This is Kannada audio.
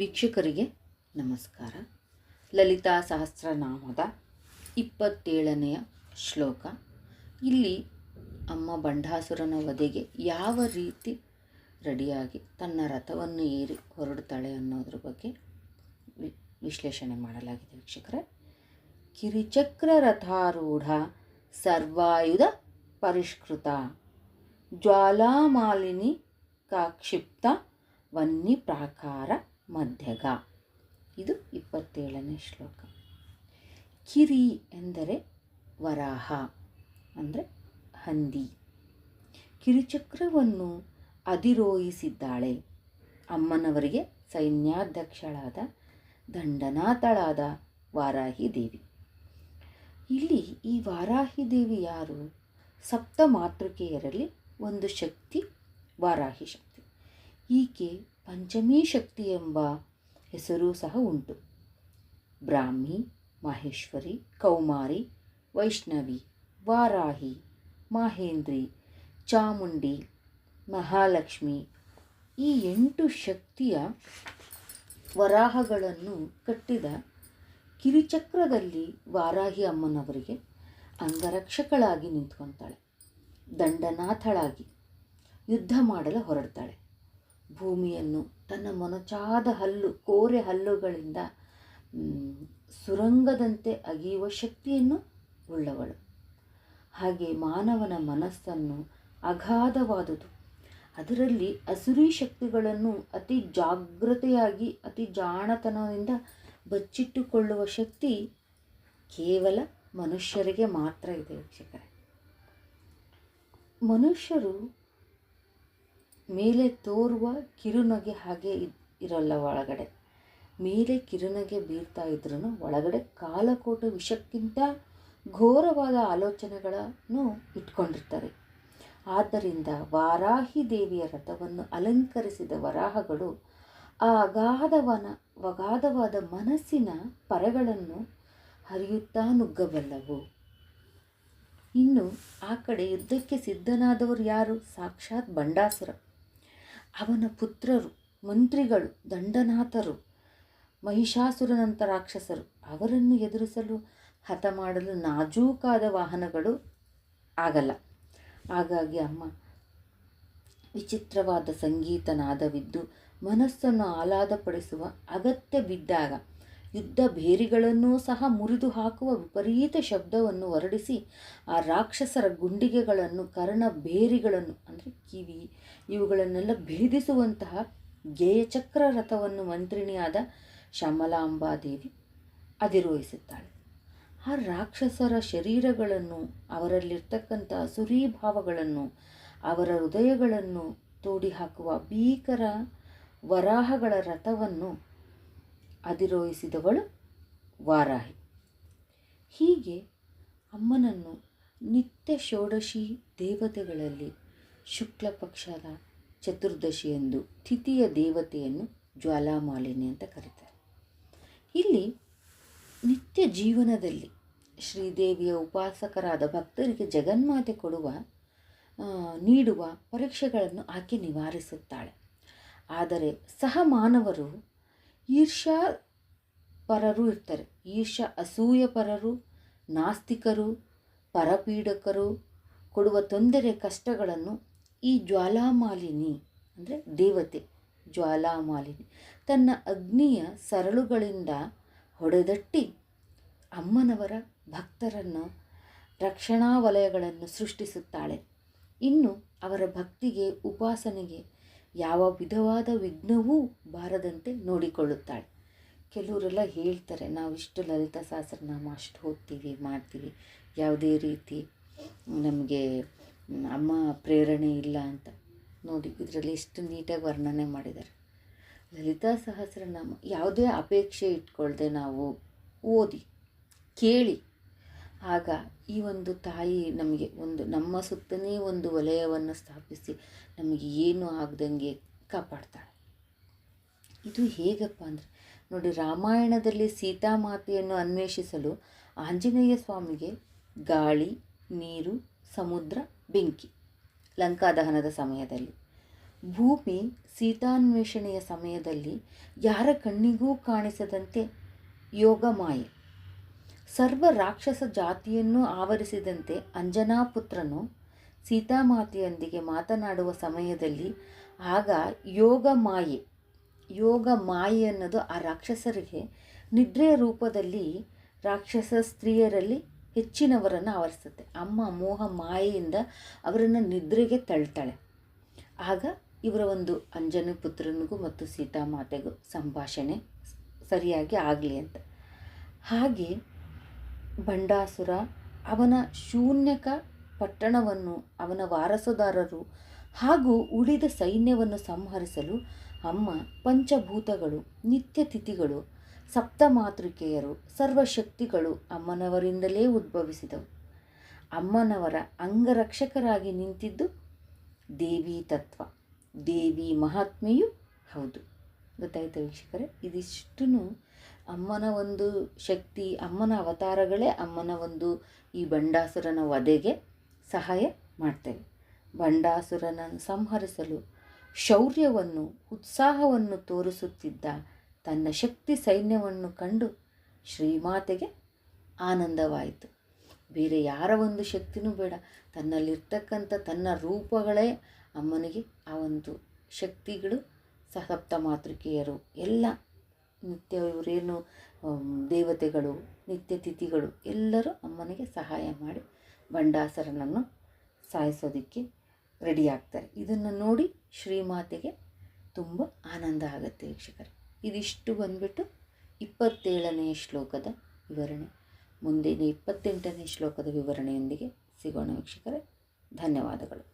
ವೀಕ್ಷಕರಿಗೆ ನಮಸ್ಕಾರ. ಲಲಿತಾ ಸಹಸ್ರನಾಮದ 27ನೆಯ ಶ್ಲೋಕ. ಇಲ್ಲಿ ಅಮ್ಮ ಬಂಡಾಸುರನ ವಧೆಗೆ ಯಾವ ರೀತಿ ರೆಡಿಯಾಗಿ ತನ್ನ ರಥವನ್ನು ಏರಿ ಹೊರಡ್ತಾಳೆ ಅನ್ನೋದ್ರ ಬಗ್ಗೆ ವಿಶ್ಲೇಷಣೆ ಮಾಡಲಾಗಿದೆ. ವೀಕ್ಷಕರೇ, ಕಿರಿಚಕ್ರ ರಥಾರೂಢ ಸರ್ವಾಯುಧ ಪರಿಷ್ಕೃತ ಜ್ವಾಲಾಮಾಲಿನಿ ಕಾಕ್ಷಿಪ್ತ ವನ್ನಿ ಪ್ರಾಕಾರ ಮಧ್ಯಗ. ಇದು 27ನೇ ಶ್ಲೋಕ. ಕಿರಿ ಎಂದರೆ ವರಾಹ, ಅಂದರೆ ಹಂದಿ. ಕಿರಿಚಕ್ರವನ್ನು ಅಧಿರೋಹಿಸಿದ್ದಾಳೆ. ಅಮ್ಮನವರಿಗೆ ಸೈನ್ಯಾಧ್ಯಕ್ಷಳಾದ ದಂಡನಾಥಳಾದ ವಾರಾಹಿ ದೇವಿ. ಇಲ್ಲಿ ಈ ವಾರಾಹಿ ದೇವಿ ಯಾರು? ಸಪ್ತ ಮಾತೃಕೆಯರಲ್ಲಿ ಒಂದು ಶಕ್ತಿ ವಾರಾಹಿ ಶಕ್ತಿ. ಈಕೆ ಪಂಚಮೀ ಶಕ್ತಿ ಎಂಬ ಹೆಸರೂ ಸಹ ಉಂಟು. ಬ್ರಾಹ್ಮಿ, ಮಾಹೇಶ್ವರಿ, ಕೌಮಾರಿ, ವೈಷ್ಣವಿ, ವಾರಾಹಿ, ಮಾಹೇಂದ್ರಿ, ಚಾಮುಂಡಿ, ಮಹಾಲಕ್ಷ್ಮಿ, ಈ 8 ಶಕ್ತಿಯ ವರಾಹಗಳನ್ನು ಕಟ್ಟಿದ ಕಿರಿಚಕ್ರದಲ್ಲಿ ವಾರಾಹಿ ಅಮ್ಮನವರಿಗೆ ಅಂಗರಕ್ಷಕಳಾಗಿ ನಿಂತ್ಕೊತಾಳೆ. ದಂಡನಾಥಳಾಗಿ ಯುದ್ಧ ಮಾಡಲು ಹೊರಡ್ತಾಳೆ. ಭೂಮಿಯನ್ನು ತನ್ನ ಮೊನಚಾದ ಕೋರೆ ಹಲ್ಲುಗಳಿಂದ ಸುರಂಗದಂತೆ ಅಗೆಯುವ ಶಕ್ತಿಯನ್ನು ಉಳ್ಳವಳು. ಹಾಗೆ ಮಾನವನ ಮನಸ್ಸನ್ನು ಅಗಾಧವಾದುದು, ಅದರಲ್ಲಿ ಅಸುರಿ ಶಕ್ತಿಗಳನ್ನು ಅತಿ ಜಾಗೃತೆಯಾಗಿ ಅತಿ ಜಾಣತನದಿಂದ ಬಚ್ಚಿಟ್ಟುಕೊಳ್ಳುವ ಶಕ್ತಿ ಕೇವಲ ಮನುಷ್ಯರಿಗೆ ಮಾತ್ರ ಇದೆ. ವೀಕ್ಷಕರೇ, ಮನುಷ್ಯರು ಮೇಲೆ ತೋರುವ ಕಿರುನಗೆ ಹಾಗೆ ಇರಲ್ಲ. ಒಳಗಡೆ ಮೇಲೆ ಕಿರುನಗೆ ಬೀರ್ತಾ ಇದ್ರೂ ಒಳಗಡೆ ಕಾಲಕೋಟ ವಿಷಕ್ಕಿಂತ ಘೋರವಾದ ಆಲೋಚನೆಗಳನ್ನು ಇಟ್ಕೊಂಡಿರ್ತಾರೆ. ಆದ್ದರಿಂದ ವಾರಾಹಿ ದೇವಿಯ ರಥವನ್ನು ಅಲಂಕರಿಸಿದ ವರಾಹಗಳು ಆ ಅಗಾಧವಾದ ಮನಸ್ಸಿನ ಪರಗಳನ್ನು ಹರಿಯುತ್ತಾ ನುಗ್ಗಬಲ್ಲವು. ಇನ್ನು ಆ ಕಡೆ ಯುದ್ಧಕ್ಕೆ ಸಿದ್ಧನಾದವರು ಯಾರು? ಸಾಕ್ಷಾತ್ ಬಂಡಾಸುರ, ಅವನ ಪುತ್ರರು, ಮಂತ್ರಿಗಳು, ದಂಡನಾಥರು, ಮಹಿಷಾಸುರನಂತ ರಾಕ್ಷಸರು. ಅವರನ್ನು ಎದುರಿಸಲು ಹತ ಮಾಡಲು ನಾಜೂಕಾದ ವಾಹನಗಳು ಆಗಲ್ಲ. ಹಾಗಾಗಿ ಅಮ್ಮ ವಿಚಿತ್ರವಾದ ಸಂಗೀತ ನಾದವಿದ್ದು ಮನಸ್ಸನ್ನು ಆಹ್ಲಾದಪಡಿಸುವ ಅಗತ್ಯ ಬಿದ್ದಾಗ ಯುದ್ಧ ಭೇರಿಗಳನ್ನೂ ಸಹ ಮುರಿದು ಹಾಕುವ ವಿಪರೀತ ಶಬ್ದವನ್ನು ಹೊರಡಿಸಿ ಆ ರಾಕ್ಷಸರ ಗುಂಡಿಗೆಗಳನ್ನು, ಕರ್ಣ ಭೇರಿಗಳನ್ನು ಅಂದರೆ ಕಿವಿ, ಇವುಗಳನ್ನೆಲ್ಲ ಭೇದಿಸುವಂತಹ ಗೇಯಚಕ್ರ ರಥವನ್ನು ಮಂತ್ರಿಣಿಯಾದ ಶ್ಯಾಮಲಾಂಬಾದೇವಿ ಅಧಿರೋಹಿಸುತ್ತಾಳೆ. ಆ ರಾಕ್ಷಸರ ಶರೀರಗಳನ್ನು, ಅವರಲ್ಲಿರ್ತಕ್ಕಂಥ ಸುರೀಭಾವಗಳನ್ನು, ಅವರ ಹೃದಯಗಳನ್ನು ತೋಡಿ ಹಾಕುವ ಭೀಕರ ವರಾಹಗಳ ರಥವನ್ನು ಅಧಿರೋಹಿಸಿದವಳು ವಾರಾಹಿ. ಹೀಗೆ ಅಮ್ಮನನ್ನು ನಿತ್ಯ ಷೋಡಶಿ ದೇವತೆಗಳಲ್ಲಿ ಶುಕ್ಲ ಪಕ್ಷದ ಚತುರ್ದಶಿ ಎಂದು ತಿಥಿಯ ದೇವತೆಯನ್ನು ಜ್ವಾಲಾಮಾಲಿನಿ ಅಂತ ಕರೀತಾರೆ. ಇಲ್ಲಿ ನಿತ್ಯ ಜೀವನದಲ್ಲಿ ಶ್ರೀದೇವಿಯ ಉಪಾಸಕರಾದ ಭಕ್ತರಿಗೆ ಜಗನ್ಮಾತೆ ನೀಡುವ ಪರೀಕ್ಷೆಗಳನ್ನು ಆಕೆ ನಿವಾರಿಸುತ್ತಾಳೆ. ಆದರೆ ಸಹ ಮಾನವರು ಈರ್ಷ್ಯಾಪರರು ಇರ್ತಾರೆ. ಅಸೂಯ ಪರರು, ನಾಸ್ತಿಕರು, ಪರಪೀಡಕರು ಕೊಡುವ ತೊಂದರೆ, ಕಷ್ಟಗಳನ್ನು ಈ ಜ್ವಾಲಾಮಾಲಿನಿ ಅಂದರೆ ದೇವತೆ ಜ್ವಾಲಾಮಾಲಿನಿ ತನ್ನ ಅಗ್ನಿಯ ಸರಳುಗಳಿಂದ ಹೊಡೆದಟ್ಟಿ ಅಮ್ಮನವರ ಭಕ್ತರನ್ನು ರಕ್ಷಣಾ ವಲಯಗಳನ್ನು ಸೃಷ್ಟಿಸುತ್ತಾಳೆ. ಇನ್ನು ಅವರ ಭಕ್ತಿಗೆ, ಉಪಾಸನೆಗೆ ಯಾವ ವಿಧವಾದ ವಿಘ್ನವೂ ಬಾರದಂತೆ ನೋಡಿಕೊಳ್ಳುತ್ತಾಳೆ. ಕೆಲವರೆಲ್ಲ ಹೇಳ್ತಾರೆ, ನಾವಿಷ್ಟು ಲಲಿತಾ ಸಹಸ್ರನಾಮ ಅಷ್ಟು ಓದ್ತೀವಿ, ಮಾಡ್ತೀವಿ, ಯಾವುದೇ ರೀತಿ ನಮಗೆ ಅಮ್ಮ ಪ್ರೇರಣೆ ಇಲ್ಲ ಅಂತ. ನೋಡಿ, ಇದರಲ್ಲಿ ಎಷ್ಟು ನೀಟಾಗಿ ವರ್ಣನೆ ಮಾಡಿದ್ದಾರೆ. ಲಲಿತಾ ಸಹಸ್ರನಾಮ ಯಾವುದೇ ಅಪೇಕ್ಷೆ ಇಟ್ಕೊಳ್ದೆ ನಾವು ಓದಿ ಕೇಳಿ, ಆಗ ಈ ಒಂದು ತಾಯಿ ನಮಗೆ ನಮ್ಮ ಸುತ್ತನೇ ಒಂದು ವಲಯವನ್ನು ಸ್ಥಾಪಿಸಿ ನಮಗೆ ಏನು ಆಗದಂಗೆ ಕಾಪಾಡ್ತಾಳೆ. ಇದು ಹೇಗಪ್ಪ ಅಂದರೆ ನೋಡಿ, ರಾಮಾಯಣದಲ್ಲಿ ಸೀತಾಮಾತೆಯನ್ನು ಅನ್ವೇಷಿಸಲು ಆಂಜನೇಯ ಸ್ವಾಮಿಗೆ ಗಾಳಿ, ನೀರು, ಸಮುದ್ರ, ಬೆಂಕಿ ಲಂಕಾದಹನದ ಸಮಯದಲ್ಲಿ ಭೂಮಿ ಸೀತಾನ್ವೇಷಣೆಯ ಸಮಯದಲ್ಲಿ ಯಾರ ಕಣ್ಣಿಗೂ ಕಾಣಿಸದಂತೆ ಯೋಗಮಾಯೆ, ಸರ್ವ ರಾಕ್ಷಸ ಜಾತಿಯನ್ನು ಆವರಿಸಿದಂತೆ ಅಂಜನಾಪುತ್ರನು ಸೀತಾಮಾತೆಯೊಂದಿಗೆ ಮಾತನಾಡುವ ಸಮಯದಲ್ಲಿ ಆಗ ಯೋಗ ಮಾಯೆ ಅನ್ನೋದು ಆ ರಾಕ್ಷಸರಿಗೆ ನಿದ್ರೆಯ ರೂಪದಲ್ಲಿ ರಾಕ್ಷಸ ಸ್ತ್ರೀಯರಲ್ಲಿ ಹೆಚ್ಚಿನವರನ್ನು ಆವರಿಸುತ್ತೆ. ಅಮ್ಮ ಮೋಹ ಮಾಯೆಯಿಂದ ಅವರನ್ನು ನಿದ್ರೆಗೆ ತಳ್ತಾಳೆ. ಆಗ ಇವರ ಒಂದು ಅಂಜನಿ ಪುತ್ರನಿಗೂ ಮತ್ತು ಸೀತಾಮಾತೆಗೂ ಸಂಭಾಷಣೆ ಸರಿಯಾಗಿ ಆಗಲಿ ಅಂತ. ಹಾಗೆ ಬಂಡಾಸುರ ಅವನ ಶೂನ್ಯಕ ಪಟ್ಟಣವನ್ನು, ಅವನ ವಾರಸುದಾರರು ಹಾಗೂ ಉಳಿದ ಸೈನ್ಯವನ್ನು ಸಂಹರಿಸಲು ಅಮ್ಮ ಪಂಚಭೂತಗಳು, ನಿತ್ಯ ತಿಥಿಗಳು, ಸಪ್ತಮಾತೃಕೆಯರು, ಸರ್ವಶಕ್ತಿಗಳು ಅಮ್ಮನವರಿಂದಲೇ ಉದ್ಭವಿಸಿದವು. ಅಮ್ಮನವರ ಅಂಗರಕ್ಷಕರಾಗಿ ನಿಂತಿದ್ದು ದೇವಿ ತತ್ವ, ದೇವಿ ಮಹಾತ್ಮೆಯೂ ಹೌದು. ಗೊತ್ತಾಯ್ತು ವೀಕ್ಷಕರೇ? ಇದಿಷ್ಟು ಅಮ್ಮನ ಒಂದು ಶಕ್ತಿ, ಅಮ್ಮನ ಅವತಾರಗಳೇ ಅಮ್ಮನ ಒಂದು ಈ ಬಂಡಾಸುರನ ವಧೆಗೆ ಸಹಾಯ ಮಾಡ್ತೇವೆ. ಬಂಡಾಸುರನನ್ನು ಸಂಹರಿಸಲು ಶೌರ್ಯವನ್ನು, ಉತ್ಸಾಹವನ್ನು ತೋರಿಸುತ್ತಿದ್ದ ತನ್ನ ಶಕ್ತಿ ಸೈನ್ಯವನ್ನು ಕಂಡು ಶ್ರೀಮಾತೆಗೆ ಆನಂದವಾಯಿತು. ಬೇರೆ ಯಾರ ಒಂದು ಶಕ್ತಿನೂ ಬೇಡ, ತನ್ನಲ್ಲಿರ್ತಕ್ಕಂಥ ತನ್ನ ರೂಪಗಳೇ ಅಮ್ಮನಿಗೆ ಆ ಒಂದು ಶಕ್ತಿಗಳು. ಸಪ್ತ ಮಾತೃಕೆಯರು ಎಲ್ಲ ನಿತ್ಯ ಇವರೇನು ದೇವತೆಗಳು, ನಿತ್ಯ ತಿಥಿಗಳು ಎಲ್ಲರೂ ಅಮ್ಮನಿಗೆ ಸಹಾಯ ಮಾಡಿ ಬಂಡಾಸುರನನ್ನು ಸಾಯಿಸೋದಕ್ಕೆ ರೆಡಿಯಾಗ್ತಾರೆ. ಇದನ್ನು ನೋಡಿ ಶ್ರೀಮಾತೆಗೆ ತುಂಬ ಆನಂದ ಆಗುತ್ತೆ ವೀಕ್ಷಕರೇ. ಇದಿಷ್ಟು ಬಂದ್ಬಿಟ್ಟು 27ನೇ ಶ್ಲೋಕದ ವಿವರಣೆ. ಮುಂದಿನ 28ನೇ ಶ್ಲೋಕದ ವಿವರಣೆಯೊಂದಿಗೆ ಸಿಗೋಣ ವೀಕ್ಷಕರೇ. ಧನ್ಯವಾದಗಳು.